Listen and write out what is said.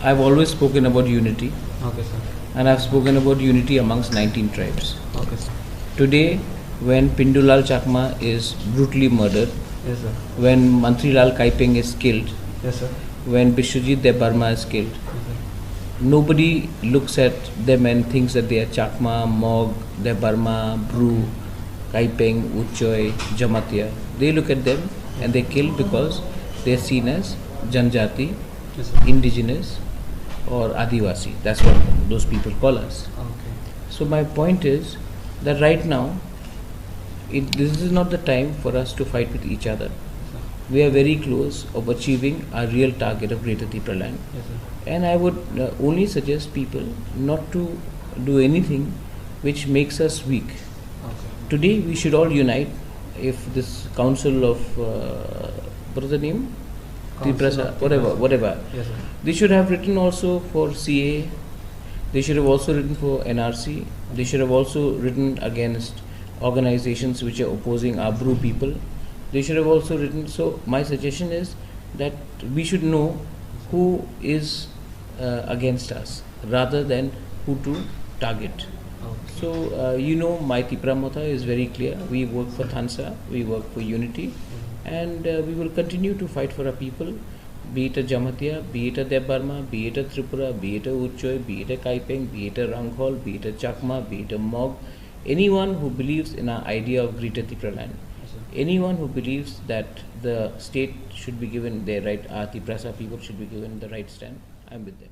I've always spoken about unity, Okay, sir. and I've spoken about unity amongst 19 tribes. Okay, sir. Today, when Pindulal Chakma is brutally murdered, Yes, sir. when Mantrilal Kaipeng is killed, Yes, sir. when Bishwajit De Burma is killed, Yes, sir. nobody looks at them and thinks that they are Chakma, Mog, De Burma, Bru, Kaipeng, Uchoi, Jamatia. They look at them and they kill because they are seen as Janjati, Yes, sir. indigenous, or Adivasi. That's what those people call us. Okay. So my point is that right now, this is not the time for us to fight with each other. Sir. We are very close of achieving our real target of Greater Tripura land. Yes, sir. And I would only suggest people not to do anything which makes us weak. Okay. Today we should all unite. If this council of, what is the name? Council Triprasa, of whatever. Yes, sir. They should have written also for CA. They should have also written for NRC. They should have also written against organizations which are opposing our Bru people. They should have also written. So my suggestion is that we should know who is against us rather than who to target. Okay. So my Tripura motto is very clear. We work for Thansa, we work for unity, and we will continue to fight for our people, be it a Jamatia, be it a De Burma, be it a Tripura, be it a Uchoi, be it a Kaipeng, be it a Ranghol, be it a Chakma, be it a Mog, anyone who believes in our idea of Greater Tripura land, Yes, sir. anyone who believes that the state should be given their right, our Triprasa people should be given the right stand, I'm with them.